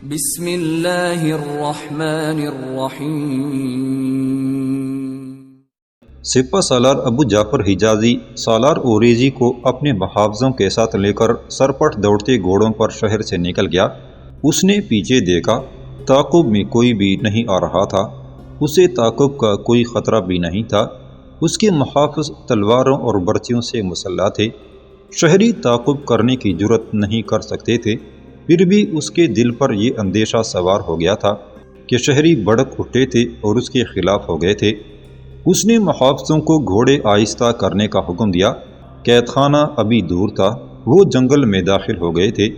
بسم اللہ الرحمن الرحیم۔ سپہ سالار ابو جعفر حجازی سالار اوریزی کو اپنے محافظوں کے ساتھ لے کر سرپٹ دوڑتے گھوڑوں پر شہر سے نکل گیا۔ اس نے پیچھے دیکھا، تعاقب میں کوئی بھی نہیں آ رہا تھا۔ اسے تعاقب کا کوئی خطرہ بھی نہیں تھا۔ اس کے محافظ تلواروں اور برچیوں سے مسلح تھے۔ شہری تعاقب کرنے کی جرت نہیں کر سکتے تھے، پھر بھی اس کے دل پر یہ اندیشہ سوار ہو گیا تھا کہ شہری بھڑک اٹھے تھے اور اس کے خلاف ہو گئے تھے۔ اس نے محافظوں کو گھوڑے آہستہ کرنے کا حکم دیا۔ قید خانہ ابھی دور تھا، وہ جنگل میں داخل ہو گئے تھے۔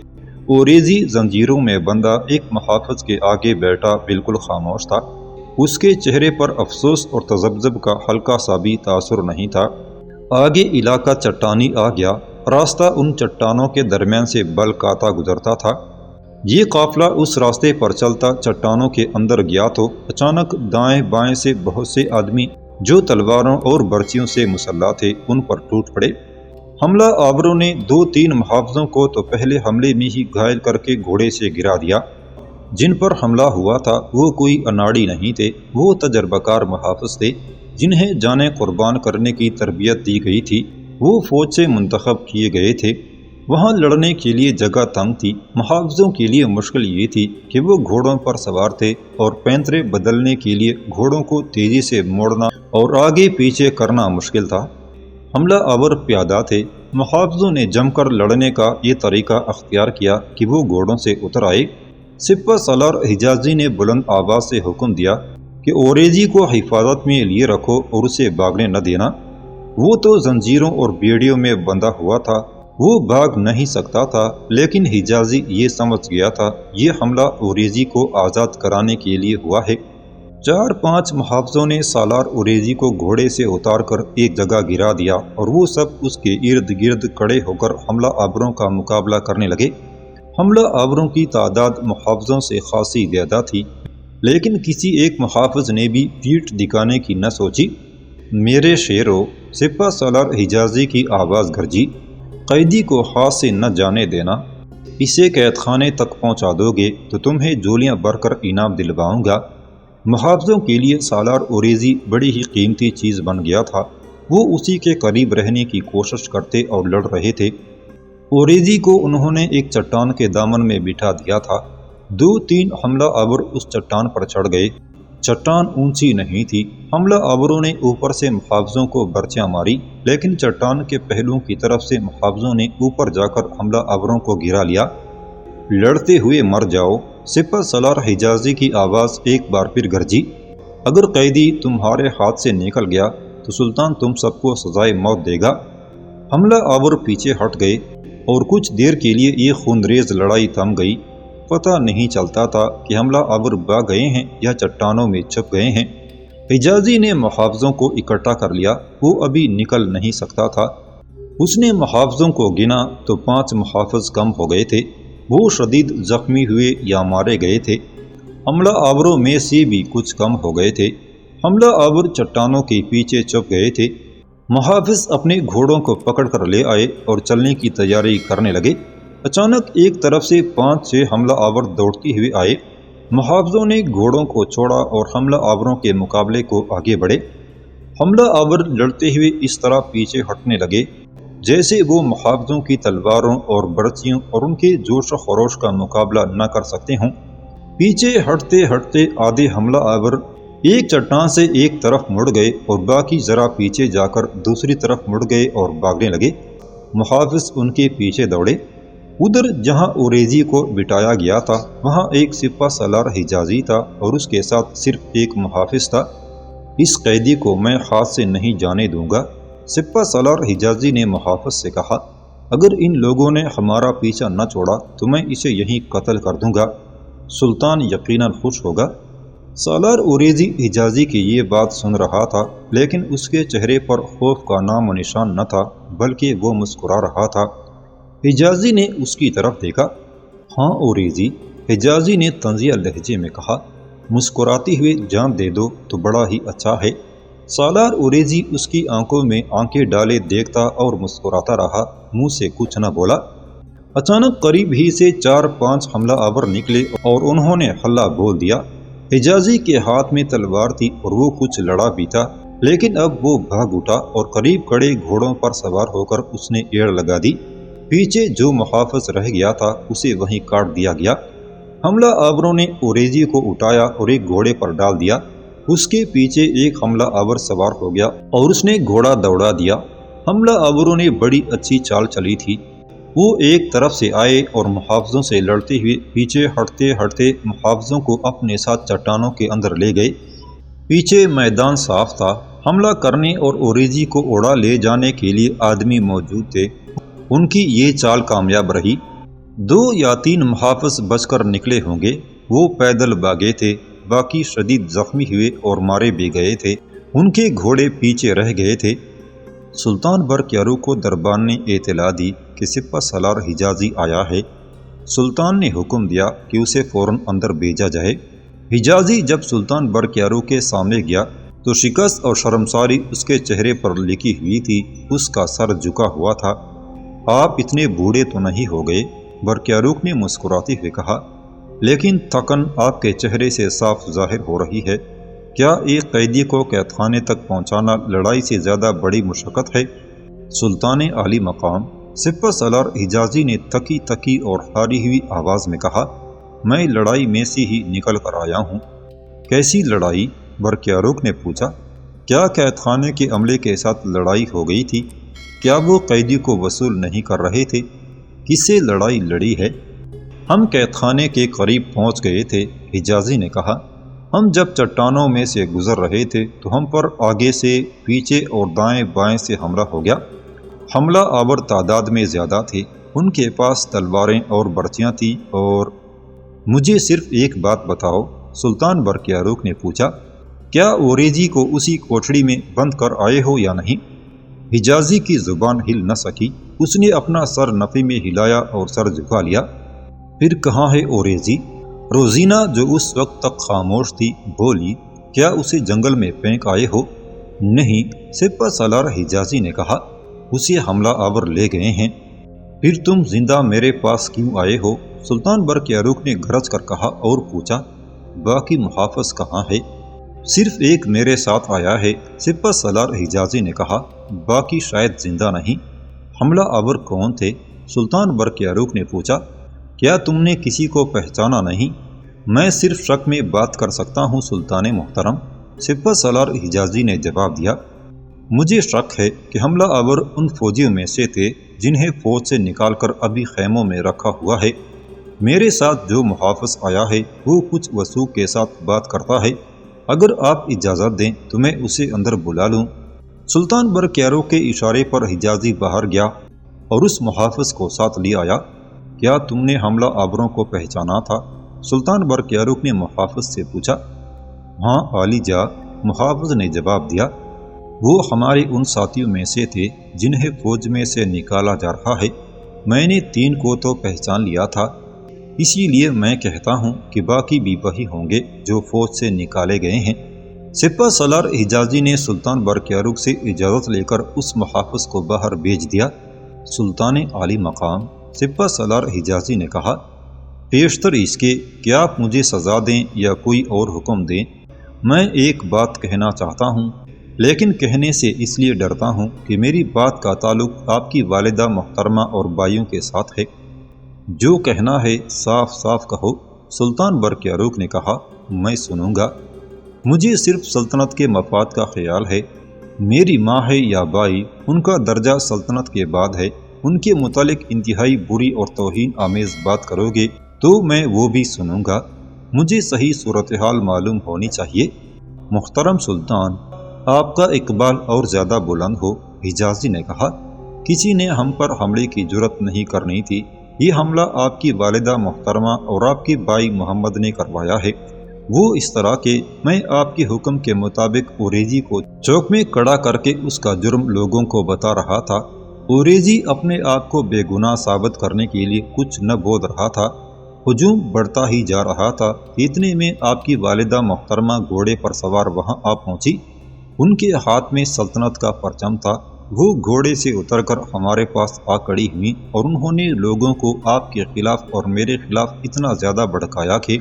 اوریزی زنجیروں میں بندھا ایک محافظ کے آگے بیٹھا بالکل خاموش تھا۔ اس کے چہرے پر افسوس اور تذبذب کا ہلکا سا بھی تاثر نہیں تھا۔ آگے علاقہ چٹانی آ گیا، راستہ ان چٹانوں کے درمیان سے بل کاتا گزرتا تھا۔ یہ قافلہ اس راستے پر چلتا چٹانوں کے اندر گیا تو اچانک دائیں بائیں سے بہت سے آدمی جو تلواروں اور برچیوں سے مسلح تھے ان پر ٹوٹ پڑے۔ حملہ آوروں نے 2-3 محافظوں کو تو پہلے حملے میں ہی گھائل کر کے گھوڑے سے گرا دیا۔ جن پر حملہ ہوا تھا وہ کوئی اناڑی نہیں تھے، وہ تجربہ کار محافظ تھے جنہیں جانیں قربان کرنے کی تربیت دی گئی تھی۔ وہ فوج سے منتخب کیے گئے تھے۔ وہاں لڑنے کے لیے جگہ تنگ تھی۔ محافظوں کے لیے مشکل یہ تھی کہ وہ گھوڑوں پر سوار تھے اور پینترے بدلنے کے لیے گھوڑوں کو تیزی سے موڑنا اور آگے پیچھے کرنا مشکل تھا۔ حملہ آور پیادہ تھے۔ محافظوں نے جم کر لڑنے کا یہ طریقہ اختیار کیا کہ وہ گھوڑوں سے اتر آئے۔ سپہ سالار حجازی نے بلند آواز سے حکم دیا کہ اوریزی کو حفاظت میں لیے رکھو اور اسے بھاگنے نہ دینا۔ وہ تو زنجیروں اور بیڑیوں میں بندھا ہوا تھا، وہ بھاگ نہیں سکتا تھا، لیکن حجازی یہ سمجھ گیا تھا یہ حملہ اوریزی کو آزاد کرانے کے لیے ہوا ہے۔ 4-5 محافظوں نے سالار اوریزی کو گھوڑے سے اتار کر ایک جگہ گرا دیا اور وہ سب اس کے ارد گرد کھڑے ہو کر حملہ آوروں کا مقابلہ کرنے لگے۔ حملہ آوروں کی تعداد محافظوں سے خاصی زیادہ تھی، لیکن کسی ایک محافظ نے بھی پیٹھ دکھانے کی نہ سوچی۔ میرے شیرو، سپہ سالار حجازی کی آواز گرجی، قیدی کو ہاتھ سے نہ جانے دینا۔ اسے قید خانے تک پہنچا دو گے تو تمہیں جولیاں بھر کر انعام دلواؤں گا۔ محافظوں کے لیے سالار اوریزی بڑی ہی قیمتی چیز بن گیا تھا۔ وہ اسی کے قریب رہنے کی کوشش کرتے اور لڑ رہے تھے۔ اوریزی کو انہوں نے ایک چٹان کے دامن میں بٹھا دیا تھا۔ 2-3 حملہ آور اس چٹان پر چڑھ گئے۔ چٹان اونچی نہیں تھی۔ حملہ آوروں نے اوپر سے محافظوں کو برچیاں ماری، لیکن چٹان کے پہلوؤں کی طرف سے محافظوں نے اوپر جا کر حملہ آوروں کو گرا لیا۔ لڑتے ہوئے مر جاؤ، سپہ سالار حجازی کی آواز ایک بار پھر گرجی۔ اگر قیدی تمہارے ہاتھ سے نکل گیا تو سلطان تم سب کو سزائے موت دے گا۔ حملہ آور پیچھے ہٹ گئے اور کچھ دیر کے لیے یہ خونریز لڑائی تھم گئی۔ پتہ نہیں چلتا تھا کہ حملہ آور بھاگ گئے ہیں یا چٹانوں میں چھپ گئے ہیں۔ حجازی نے محافظوں کو اکٹھا کر لیا، وہ ابھی نکل نہیں سکتا تھا۔ اس نے محافظوں کو گنا تو 5 محافظ کم ہو گئے تھے، وہ شدید زخمی ہوئے یا مارے گئے تھے۔ حملہ آوروں میں سے بھی کچھ کم ہو گئے تھے۔ حملہ آور چٹانوں کے پیچھے چھپ گئے تھے۔ محافظ اپنے گھوڑوں کو پکڑ کر لے آئے اور چلنے کی تیاری کرنے لگے۔ اچانک ایک طرف سے 5-6 حملہ آور دوڑتے ہوئے آئے۔ محافظوں نے گھوڑوں کو چھوڑا اور حملہ آوروں کے مقابلے کو آگے بڑھے۔ حملہ آور لڑتے ہوئے اس طرح پیچھے ہٹنے لگے جیسے وہ محافظوں کی تلواروں اور برچیوں اور ان کے جوش و خروش کا مقابلہ نہ کر سکتے ہوں۔ پیچھے ہٹتے ہٹتے آدھے حملہ آور ایک چٹان سے ایک طرف مڑ گئے اور باقی ذرا پیچھے جا کر دوسری طرف مڑ گئے اور بھاگنے لگے۔ محافظ ان کے پیچھے دوڑے۔ ادھر جہاں اوریزی کو بٹھایا گیا تھا وہاں ایک سپہ سالار حجازی تھا اور اس کے ساتھ صرف ایک محافظ تھا۔ اس قیدی کو میں ہاتھ سے نہیں جانے دوں گا، سپہ سالار حجازی نے محافظ سے کہا۔ اگر ان لوگوں نے ہمارا پیچھا نہ چھوڑا تو میں اسے یہیں قتل کر دوں گا، سلطان یقیناً خوش ہوگا۔ سالار اوریزی حجازی کی یہ بات سن رہا تھا، لیکن اس کے چہرے پر خوف کا نام و نشان نہ تھا، بلکہ وہ مسکرا رہا تھا۔ حجازی نے اس کی طرف دیکھا۔ ہاں اوریزی، حجازی نے طنزیہ لہجے میں کہا، مسکراتے ہوئے جان دے دو تو بڑا ہی اچھا ہے۔ سالار اوریزی اس کی آنکھوں میں آنکھیں ڈالے دیکھتا اور مسکراتا رہا، منہ سے کچھ نہ بولا۔ اچانک قریب ہی سے 4-5 حملہ آور نکلے اور انہوں نے ہلہ بول دیا۔ حجازی کے ہاتھ میں تلوار تھی اور وہ کچھ لڑا بھی تھا، لیکن اب وہ بھاگ اٹھا اور قریب کھڑے گھوڑوں پر سوار ہو کر اس نے ایڑ لگا دی۔ پیچھے جو محافظ رہ گیا تھا اسے وہیں کاٹ دیا گیا۔ حملہ آوروں نے اوریزی کو اٹھایا اور ایک گھوڑے پر ڈال دیا۔ اس کے پیچھے ایک حملہ آور سوار ہو گیا اور اس نے گھوڑا دوڑا دیا۔ حملہ آوروں نے بڑی اچھی چال چلی تھی۔ وہ ایک طرف سے آئے اور محافظوں سے لڑتے ہوئے پیچھے ہٹتے ہٹتے محافظوں کو اپنے ساتھ چٹانوں کے اندر لے گئے۔ پیچھے میدان صاف تھا۔ حملہ کرنے اور اوریزی کو اڑا لے جانے کے لیے آدمی موجود تھے۔ ان کی یہ چال کامیاب رہی۔ 2 یا 3 محافظ بچ کر نکلے ہوں گے۔ وہ پیدل بھاگے تھے، باقی شدید زخمی ہوئے اور مارے بھی گئے تھے۔ ان کے گھوڑے پیچھے رہ گئے تھے۔ سلطان برقیارو کو دربان نے اطلاع دی کہ سپہ سالار حجازی آیا ہے۔ سلطان نے حکم دیا کہ اسے فوراً اندر بھیجا جائے۔ حجازی جب سلطان برقیارو کے سامنے گیا تو شکست اور شرمساری اس کے چہرے پر لکھی ہوئی تھی۔ اس کا سر جھکا ہوا تھا۔ آپ اتنے بوڑھے تو نہیں ہو گئے؟ برقیاروق نے مسکراتے ہوئے کہا، لیکن تھکن آپ کے چہرے سے صاف ظاہر ہو رہی ہے۔ کیا ایک قیدی کو قید خانے تک پہنچانا لڑائی سے زیادہ بڑی مشقت ہے؟ سلطان عالی مقام سپہ سالار حجازی نے تکی تکی اور ہاری ہوئی آواز میں کہا، میں لڑائی میں سے ہی نکل کر آیا ہوں۔ کیسی لڑائی؟ برقیاروق نے پوچھا۔ کیا قید خانے کے عملے کے ساتھ لڑائی ہو گئی تھی؟ کیا وہ قیدی کو وصول نہیں کر رہے تھے؟ کس سے لڑائی لڑی ہے؟ ہم قید خانے کے قریب پہنچ گئے تھے، حجازی نے کہا۔ ہم جب چٹانوں میں سے گزر رہے تھے تو ہم پر آگے سے، پیچھے اور دائیں بائیں سے حملہ ہو گیا۔ حملہ آور تعداد میں زیادہ تھے۔ ان کے پاس تلواریں اور برچیاں تھیں اور مجھے صرف ایک بات بتاؤ، سلطان برقیاروق نے پوچھا، کیا اوریزی کو اسی کوٹڑی میں بند کر آئے ہو یا نہیں؟ حجازی کی زبان ہل نہ سکی۔ اس نے اپنا سر نفی میں ہلایا اور سر جھکا لیا۔ پھر کہاں ہے اوریزی؟ روزینہ جو اس وقت تک خاموش تھی بولی، کیا اسے جنگل میں پھینک آئے ہو؟ نہیں، سپہ سالار حجازی نے کہا، اسے حملہ آور لے گئے ہیں۔ پھر تم زندہ میرے پاس کیوں آئے ہو؟ سلطان برقیاروق نے گرج کر کہا اور پوچھا، باقی محافظ کہاں ہے؟ صرف ایک میرے ساتھ آیا ہے، سپہ سالار حجازی نے کہا، باقی شاید زندہ نہیں۔ حملہ آور کون تھے؟ سلطان برقیاروق نے پوچھا، کیا تم نے کسی کو پہچانا نہیں؟ میں صرف شک میں بات کر سکتا ہوں سلطان محترم، سپہ سالار حجازی نے جواب دیا۔ مجھے شک ہے کہ حملہ آور ان فوجیوں میں سے تھے جنہیں فوج سے نکال کر ابھی خیموں میں رکھا ہوا ہے۔ میرے ساتھ جو محافظ آیا ہے وہ کچھ وثوق کے ساتھ بات کرتا ہے۔ اگر آپ اجازت دیں تو میں اسے اندر بلا لوں۔ سلطان برقیارو کے اشارے پر حجازی باہر گیا اور اس محافظ کو ساتھ لے آیا۔ کیا تم نے حملہ آوروں کو پہچانا تھا؟ سلطان برقیاروق نے محافظ سے پوچھا۔ ہاں عالی جا، محافظ نے جواب دیا، وہ ہمارے ان ساتھیوں میں سے تھے جنہیں فوج میں سے نکالا جا رہا ہے۔ میں نے 3 کو تو پہچان لیا تھا، اسی لیے میں کہتا ہوں کہ باقی بھی وہی ہوں گے جو فوج سے نکالے گئے ہیں۔ سپہ سالار حجازی نے سلطان برقیاروق سے اجازت لے کر اس محافظ کو باہر بھیج دیا۔ سلطان عالی مقام سپہ سالار حجازی نے کہا، پیشتر اس کے کہ آپ مجھے سزا دیں یا کوئی اور حکم دیں، میں ایک بات کہنا چاہتا ہوں، لیکن کہنے سے اس لیے ڈرتا ہوں کہ میری بات کا تعلق آپ کی والدہ محترمہ اور بھائیوں کے ساتھ ہے۔ جو کہنا ہے صاف صاف کہو، سلطان برقیاروق نے کہا، میں سنوں گا۔ مجھے صرف سلطنت کے مفاد کا خیال ہے۔ میری ماں ہے یا بھائی، ان کا درجہ سلطنت کے بعد ہے۔ ان کے متعلق انتہائی بری اور توہین آمیز بات کرو گے تو میں وہ بھی سنوں گا۔ مجھے صحیح صورتحال معلوم ہونی چاہیے۔ محترم سلطان، آپ کا اقبال اور زیادہ بلند ہو، حجازی نے کہا۔ کسی نے ہم پر حملے کی جرت نہیں کرنی تھی۔ یہ حملہ آپ کی والدہ محترمہ اور آپ کے بھائی محمد نے کروایا ہے۔ وہ اس طرح کہ میں آپ کے حکم کے مطابق اوریزی کو چوک میں کھڑا کر کے اس کا جرم لوگوں کو بتا رہا تھا۔ اوریزی اپنے آپ کو بے گناہ ثابت کرنے کے لیے کچھ نہ بول رہا تھا۔ ہجوم بڑھتا ہی جا رہا تھا۔ اتنے میں آپ کی والدہ محترمہ گھوڑے پر سوار وہاں آ پہنچی۔ ان کے ہاتھ میں سلطنت کا پرچم تھا۔ وہ گھوڑے سے اتر کر ہمارے پاس آ کڑی ہوئیں اور انہوں نے لوگوں کو آپ کے خلاف اور میرے خلاف اتنا زیادہ بھڑکایا کہ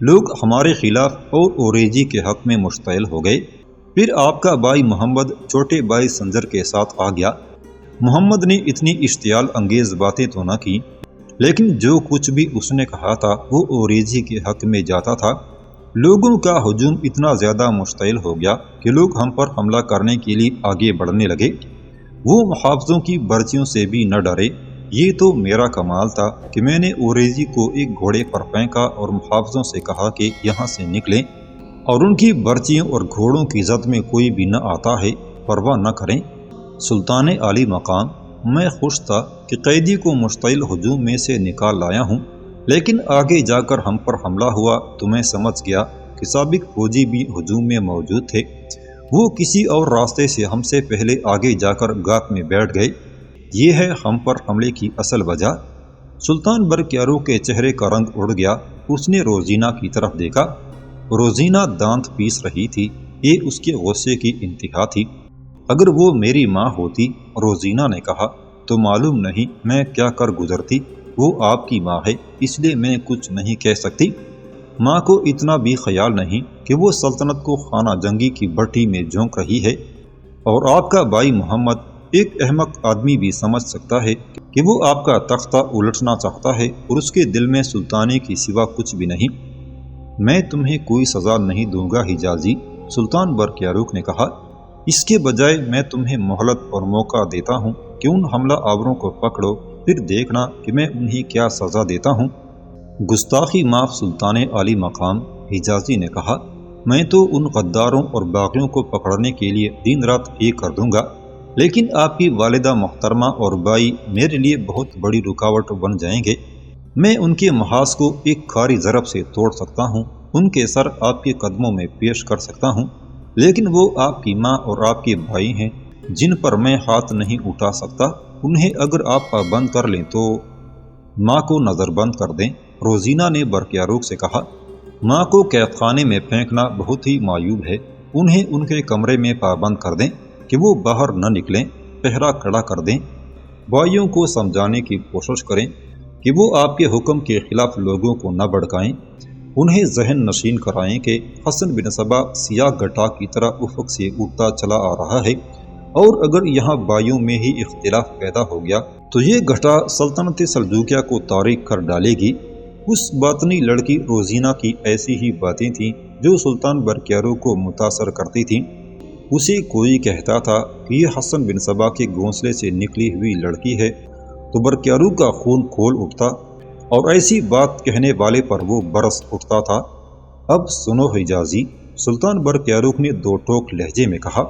لوگ ہمارے خلاف اور اوریجی کے حق میں مشتعل ہو گئے۔ پھر آپ کا بھائی محمد چھوٹے بھائی سنجر کے ساتھ آ گیا۔ محمد نے اتنی اشتعال انگیز باتیں تو نہ کی، لیکن جو کچھ بھی اس نے کہا تھا وہ اوریجی کے حق میں جاتا تھا۔ لوگوں کا ہجوم اتنا زیادہ مشتعل ہو گیا کہ لوگ ہم پر حملہ کرنے کے لیے آگے بڑھنے لگے۔ وہ محافظوں کی برچیوں سے بھی نہ ڈرے۔ یہ تو میرا کمال تھا کہ میں نے اوریجی کو ایک گھوڑے پر پھینکا اور محافظوں سے کہا کہ یہاں سے نکلیں اور ان کی برچیوں اور گھوڑوں کی زد میں کوئی بھی نہ آتا ہے پرواہ نہ کریں۔ سلطان عالی مقام، میں خوش تھا کہ قیدی کو مشتعل ہجوم میں سے نکال لایا ہوں، لیکن آگے جا کر ہم پر حملہ ہوا تو میں سمجھ گیا کہ سابق فوجی بھی ہجوم میں موجود تھے۔ وہ کسی اور راستے سے ہم سے پہلے آگے جا کر گات میں بیٹھ گئے۔ یہ ہے ہم پر حملے کی اصل وجہ۔ سلطان برقیارو کے چہرے کا رنگ اڑ گیا۔ اس نے روزینہ کی طرف دیکھا۔ روزینہ دانت پیس رہی تھی۔ یہ اس کے غصے کی انتہا تھی۔ اگر وہ میری ماں ہوتی، روزینہ نے کہا، تو معلوم نہیں میں کیا کر گزرتی۔ وہ آپ کی ماں ہے، اس لیے میں کچھ نہیں کہہ سکتی۔ ماں کو اتنا بھی خیال نہیں کہ وہ سلطنت کو خانہ جنگی کی بھٹی میں جھونک رہی ہے، اور آپ کا بھائی محمد ایک احمق آدمی بھی سمجھ سکتا ہے کہ وہ آپ کا تختہ الٹنا چاہتا ہے اور اس کے دل میں سلطانے کی سوا کچھ بھی نہیں۔ میں تمہیں کوئی سزا نہیں دوں گا حجازی، سلطان برقیاروق نے کہا۔ اس کے بجائے میں تمہیں مہلت اور موقع دیتا ہوں کہ ان حملہ آوروں کو پکڑو، پھر دیکھنا کہ میں انہیں کیا سزا دیتا ہوں۔ گستاخی معاف سلطان عالی مقام، حجازی نے کہا، میں تو ان غداروں اور باغیوں کو پکڑنے کے لیے دن رات ایک کر دوں گا، لیکن آپ کی والدہ محترمہ اور بھائی میرے لیے بہت بڑی رکاوٹ بن جائیں گے۔ میں ان کے محاذ کو ایک کھاری ضرب سے توڑ سکتا ہوں، ان کے سر آپ کے قدموں میں پیش کر سکتا ہوں، لیکن وہ آپ کی ماں اور آپ کے بھائی ہیں جن پر میں ہاتھ نہیں اٹھا سکتا۔ انہیں اگر آپ پابند کر لیں تو ماں کو نظر بند کر دیں، روزینہ نے برقیاروق سے کہا۔ ماں کو قید خانے میں پھینکنا بہت ہی معیوب ہے۔ انہیں ان کے کمرے میں پابند کر دیں کہ وہ باہر نہ نکلیں، پہرا کھڑا کر دیں۔ بھائیوں کو سمجھانے کی کوشش کریں کہ وہ آپ کے حکم کے خلاف لوگوں کو نہ بھڑکائیں۔ انہیں ذہن نشین کرائیں کہ حسن بن صبا سیاہ گھٹا کی طرح افق سے اٹھتا چلا آ رہا ہے، اور اگر یہاں بھائیوں میں ہی اختلاف پیدا ہو گیا تو یہ گھٹا سلطنت سلجوقیہ کو تاریک کر ڈالے گی۔ اس باطنی لڑکی روزینہ کی ایسی ہی باتیں تھیں جو سلطان برقیارو کو متاثر کرتی تھیں۔ اسے کوئی کہتا تھا کہ یہ حسن بن صبا کے گھونسلے سے نکلی ہوئی لڑکی ہے تو برقیارو کا خون کھول اٹھتا، اور ایسی بات کہنے والے پر وہ برس اٹھتا تھا۔ اب سنو حجازی، سلطان برقیاروق نے دو ٹوک لہجے میں کہا،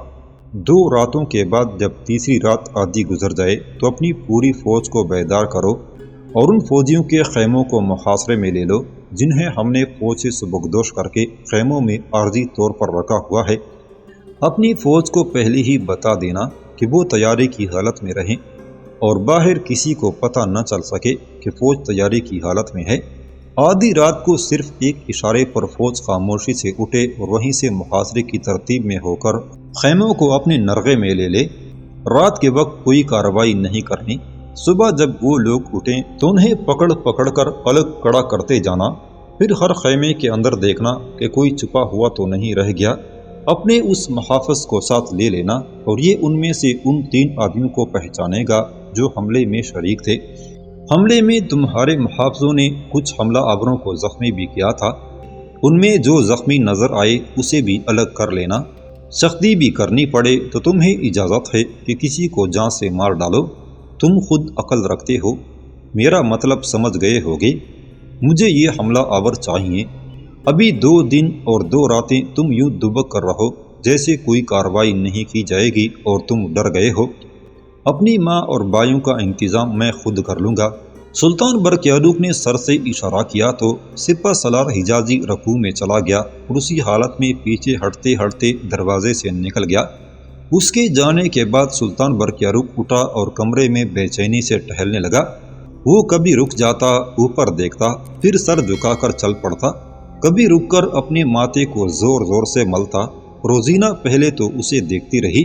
2 راتوں کے بعد جب تیسری رات آدھی گزر جائے تو اپنی پوری فوج کو بیدار کرو اور ان فوجیوں کے خیموں کو محاصرے میں لے لو جنہیں ہم نے فوج سے سبکدوش کر کے خیموں میں عارضی طور پر رکھا ہوا ہے۔ اپنی فوج کو پہلے ہی بتا دینا کہ وہ تیاری کی حالت میں رہیں اور باہر کسی کو پتہ نہ چل سکے کہ فوج تیاری کی حالت میں ہے۔ آدھی رات کو صرف ایک اشارے پر فوج خاموشی سے اٹھے اور وہیں سے محاصرے کی ترتیب میں ہو کر خیموں کو اپنے نرغے میں لے لے۔ رات کے وقت کوئی کارروائی نہیں کرنی۔ صبح جب وہ لوگ اٹھیں تو انہیں پکڑ پکڑ کر الگ کڑا کرتے جانا، پھر ہر خیمے کے اندر دیکھنا کہ کوئی چھپا ہوا تو نہیں رہ گیا۔ اپنے اس محافظ کو ساتھ لے لینا اور یہ ان میں سے ان 3 آدمیوں کو پہچانے گا جو حملے میں شریک تھے۔ حملے میں تمہارے محافظوں نے کچھ حملہ آوروں کو زخمی بھی کیا تھا، ان میں جو زخمی نظر آئے اسے بھی الگ کر لینا۔ سختی بھی کرنی پڑے تو تمہیں اجازت ہے کہ کسی کو جان سے مار ڈالو۔ تم خود عقل رکھتے ہو، میرا مطلب سمجھ گئے ہوگے۔ مجھے یہ حملہ آور چاہیے۔ ابھی 2 دن اور 2 راتیں تم یوں دبک کر رہو جیسے کوئی کارروائی نہیں کی جائے گی اور تم ڈر گئے ہو۔ اپنی ماں اور بھائیوں کا انتظام میں خود کر لوں گا۔ سلطان برقیاروق نے سر سے اشارہ کیا تو سپہ سالار حجازی رکوع میں چلا گیا اور اسی حالت میں پیچھے ہٹتے ہٹتے دروازے سے نکل گیا۔ اس کے جانے کے بعد سلطان برقیاروق اٹھا اور کمرے میں بے چینی سے ٹہلنے لگا۔ وہ کبھی رک جاتا، اوپر دیکھتا، پھر سر جھکا کر چل پڑتا، کبھی رک کر اپنے ماتھے کو زور زور سے ملتا۔ روزینہ پہلے تو اسے دیکھتی رہی،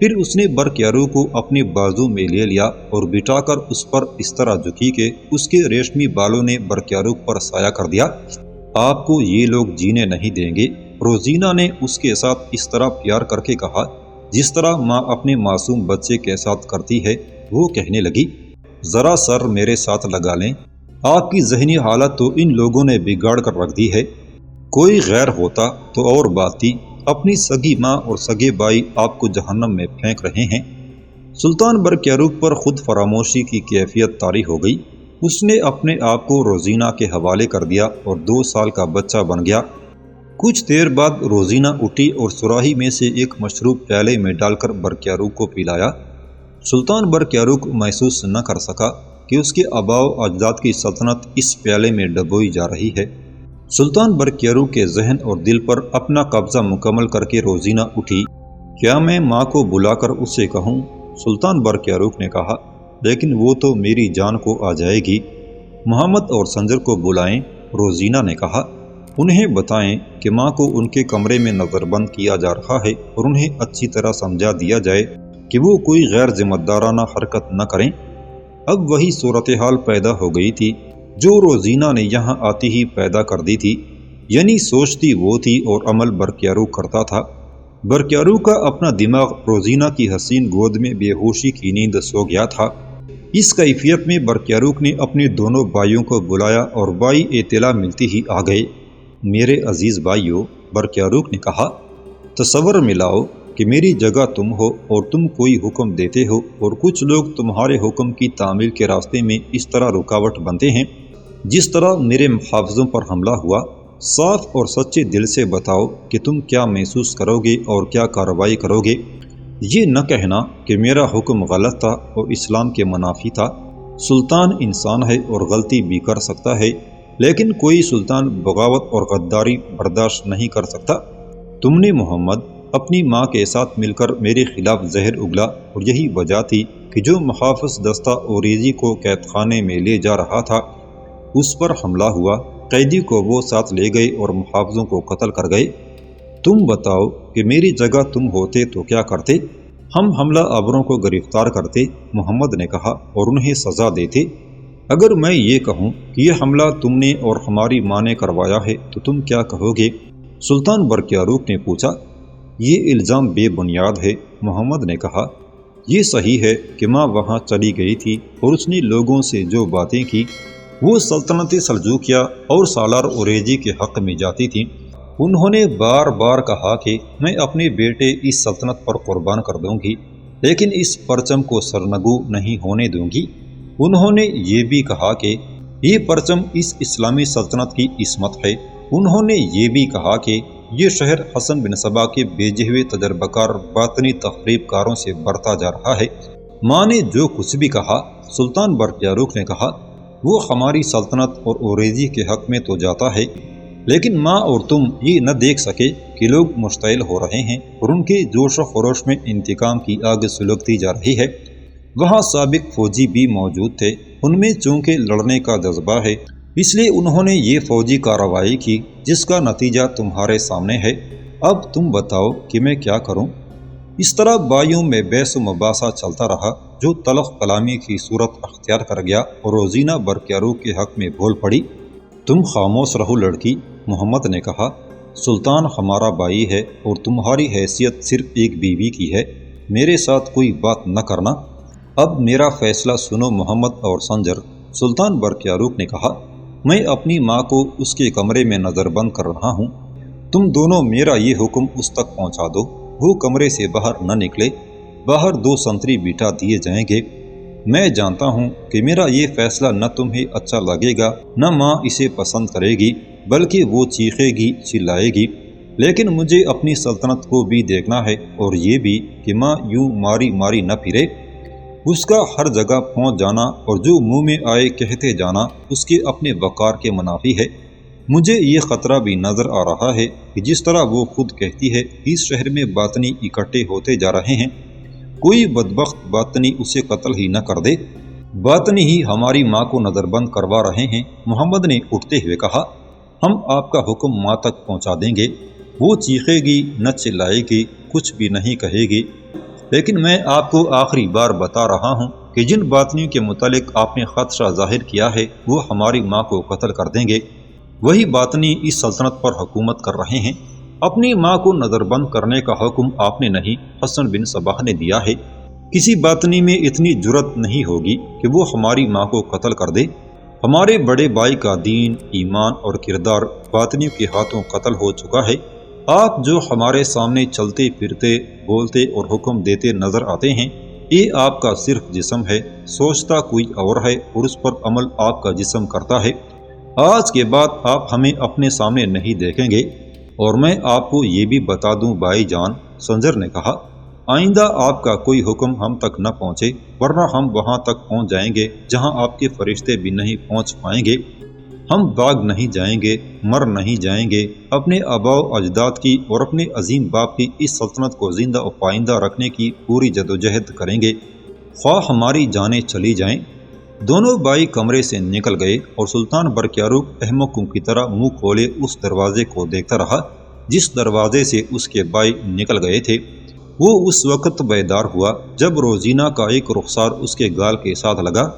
پھر اس نے برقیارو کو اپنے بازو میں لے لیا اور بٹھا کر اس پر اس طرح جھکی کہ اس کے ریشمی بالوں نے برقیارو پر سایہ کر دیا۔ آپ کو یہ لوگ جینے نہیں دیں گے، روزینہ نے اس کے ساتھ اس طرح پیار کر کے کہا جس طرح ماں اپنے معصوم بچے کے ساتھ کرتی ہے۔ وہ کہنے لگی، ذرا سر میرے ساتھ لگا لیں، آپ کی ذہنی حالت تو ان لوگوں نے بگاڑ کر رکھ دی ہے۔ کوئی غیر ہوتا تو اور بات تھی، اپنی سگی ماں اور سگے بھائی آپ کو جہنم میں پھینک رہے ہیں۔ سلطان برقیارو پر خود فراموشی کی کیفیت طاری ہو گئی۔ اس نے اپنے آپ کو روزینہ کے حوالے کر دیا اور 2 سال کا بچہ بن گیا۔ کچھ دیر بعد روزینہ اٹھی اور سراہی میں سے ایک مشروب پیالے میں ڈال کر برقیارو کو پلایا۔ سلطان برقیارو محسوس نہ کر سکا کہ اس کے آباء و اجداد کی سلطنت اس پیالے میں ڈبوئی جا رہی ہے۔ سلطان برقیارو کے ذہن اور دل پر اپنا قبضہ مکمل کر کے روزینہ اٹھی۔ کیا میں ماں کو بلا کر اسے کہوں؟ سلطان برقیارو نے کہا، لیکن وہ تو میری جان کو آ جائے گی۔ محمد اور سنجر کو بلائیں، روزینہ نے کہا۔ انہیں بتائیں کہ ماں کو ان کے کمرے میں نظر بند کیا جا رہا ہے اور انہیں اچھی طرح سمجھا دیا جائے کہ وہ کوئی غیر ذمہ دارانہ حرکت نہ کریں۔ اب وہی صورتحال پیدا ہو گئی تھی جو روزینہ نے یہاں آتی ہی پیدا کر دی تھی، یعنی سوچتی وہ تھی اور عمل برقیارو کرتا تھا۔ برقیارو کا اپنا دماغ روزینہ کی حسین گود میں بے ہوشی کی نیند سو گیا تھا۔ اس کیفیت میں برقیارو نے اپنے دونوں بھائیوں کو بلایا اور بھائی اطلاع ملتی ہی آ گئے۔ میرے عزیز بھائیو، برقیارو نے کہا، تصور ملاؤ کہ میری جگہ تم ہو اور تم کوئی حکم دیتے ہو اور کچھ لوگ تمہارے حکم کی تعمیل کے راستے میں اس طرح رکاوٹ بنتے ہیں جس طرح میرے محافظوں پر حملہ ہوا۔ صاف اور سچے دل سے بتاؤ کہ تم کیا محسوس کرو گے اور کیا کارروائی کرو گے۔ یہ نہ کہنا کہ میرا حکم غلط تھا اور اسلام کے منافی تھا۔ سلطان انسان ہے اور غلطی بھی کر سکتا ہے، لیکن کوئی سلطان بغاوت اور غداری برداشت نہیں کر سکتا۔ تم نے محمد اپنی ماں کے ساتھ مل کر میرے خلاف زہر اگلا اور یہی وجہ تھی کہ جو محافظ دستہ اوریزی کو قید خانے میں لے جا رہا تھا اس پر حملہ ہوا۔ قیدی کو وہ ساتھ لے گئے اور محافظوں کو قتل کر گئے۔ تم بتاؤ کہ میری جگہ تم ہوتے تو کیا کرتے؟ ہم حملہ آوروں کو گرفتار کرتے، محمد نے کہا، اور انہیں سزا دیتے۔ اگر میں یہ کہوں کہ یہ حملہ تم نے اور ہماری ماں نے کروایا ہے تو تم کیا کہو گے؟ سلطان برقیارو نے پوچھا۔ یہ الزام بے بنیاد ہے، محمد نے کہا۔ یہ صحیح ہے کہ ماں وہاں چلی گئی تھی اور اس نے لوگوں سے جو باتیں کی وہ سلطنت سلجوقیہ اور سالار اوریزی کے حق میں جاتی تھیں۔ انہوں نے بار بار کہا کہ میں اپنے بیٹے اس سلطنت پر قربان کر دوں گی، لیکن اس پرچم کو سرنگو نہیں ہونے دوں گی۔ انہوں نے یہ بھی کہا کہ یہ پرچم اس اسلامی سلطنت کی عصمت ہے۔ انہوں نے یہ بھی کہا کہ یہ شہر حسن بن صبا کے بھیجے ہوئے تجربہ کار باطنی تخریب کاروں سے بھرتا جا رہا ہے۔ ماں نے جو کچھ بھی کہا، سلطان برقیارو نے کہا، وہ ہماری سلطنت اور اوریزی کے حق میں تو جاتا ہے، لیکن ماں اور تم یہ نہ دیکھ سکے کہ لوگ مشتعل ہو رہے ہیں اور ان کے جوش و خروش میں انتقام کی آگ سلگتی جا رہی ہے۔ وہاں سابق فوجی بھی موجود تھے، ان میں چونکہ لڑنے کا جذبہ ہے اس لیے انہوں نے یہ فوجی کارروائی کی جس کا نتیجہ تمہارے سامنے ہے۔ اب تم بتاؤ کہ میں کیا کروں؟ اس طرح بھائیوں میں بحث و مباحثہ چلتا رہا جو تلخ کلامی کی صورت اختیار کر گیا اور روزینہ برقیارو کے حق میں بول پڑی۔ تم خاموش رہو لڑکی، محمد نے کہا۔ سلطان ہمارا بھائی ہے اور تمہاری حیثیت صرف ایک بیوی کی ہے، میرے ساتھ کوئی بات نہ کرنا۔ اب میرا فیصلہ سنو محمد اور سنجر، سلطان برقیارو نے کہا۔ میں اپنی ماں کو اس کے کمرے میں نظر بند کر رہا ہوں، تم دونوں میرا یہ حکم اس تک پہنچا دو، وہ کمرے سے باہر نہ نکلے۔ باہر 2 سنتری بٹھا دیے جائیں گے۔ میں جانتا ہوں کہ میرا یہ فیصلہ نہ تمہیں اچھا لگے گا نہ ماں اسے پسند کرے گی، بلکہ وہ چیخے گی، چلائے گی، لیکن مجھے اپنی سلطنت کو بھی دیکھنا ہے اور یہ بھی کہ ماں یوں ماری ماری نہ پھرے۔ اس کا ہر جگہ پہنچ جانا اور جو منہ میں آئے کہتے جانا اس کے اپنے وقار کے منافی ہے۔ مجھے یہ خطرہ بھی نظر آ رہا ہے کہ جس طرح وہ خود کہتی ہے اس شہر میں باطنی اکٹھے ہوتے جا رہے ہیں، کوئی بدبخت باطنی اسے قتل ہی نہ کر دے۔ باطنی ہی ہماری ماں کو نظر بند کروا رہے ہیں، محمد نے اٹھتے ہوئے کہا۔ ہم آپ کا حکم ماں تک پہنچا دیں گے، وہ چیخے گی، نہ چلائے گی، کچھ بھی نہیں کہے گی، لیکن میں آپ کو آخری بار بتا رہا ہوں کہ جن باطنیوں کے متعلق آپ نے خدشہ ظاہر کیا ہے وہ ہماری ماں کو قتل کر دیں گے۔ وہی باطنی اس سلطنت پر حکومت کر رہے ہیں۔ اپنی ماں کو نظر بند کرنے کا حکم آپ نے نہیں، حسن بن صباح نے دیا ہے۔ کسی باطنی میں اتنی جرت نہیں ہوگی کہ وہ ہماری ماں کو قتل کر دے۔ ہمارے بڑے بھائی کا دین، ایمان اور کردار باطنیوں کے ہاتھوں قتل ہو چکا ہے۔ آپ جو ہمارے سامنے چلتے پھرتے، بولتے اور حکم دیتے نظر آتے ہیں، یہ آپ کا صرف جسم ہے، سوچتا کوئی اور ہے اور اس پر عمل آپ کا جسم کرتا ہے۔ آج کے بعد آپ ہمیں اپنے سامنے نہیں دیکھیں گے۔ اور میں آپ کو یہ بھی بتا دوں بھائی جان، سنجر نے کہا، آئندہ آپ کا کوئی حکم ہم تک نہ پہنچے، ورنہ ہم وہاں تک پہنچ جائیں گے جہاں آپ کے فرشتے بھی نہیں پہنچ پائیں گے۔ ہم بھاگ نہیں جائیں گے، مر نہیں جائیں گے، اپنے آباء و اجداد کی اور اپنے عظیم باپ کی اس سلطنت کو زندہ و پائندہ رکھنے کی پوری جدوجہد کریں گے، خواہ ہماری جانیں چلی جائیں۔ دونوں بھائی کمرے سے نکل گئے اور سلطان برقیاروق احمقوں کی طرح منہ کھولے اس دروازے کو دیکھتا رہا جس دروازے سے اس کے بھائی نکل گئے تھے۔ وہ اس وقت بیدار ہوا جب روزینہ کا ایک رخسار اس کے گال کے ساتھ لگا۔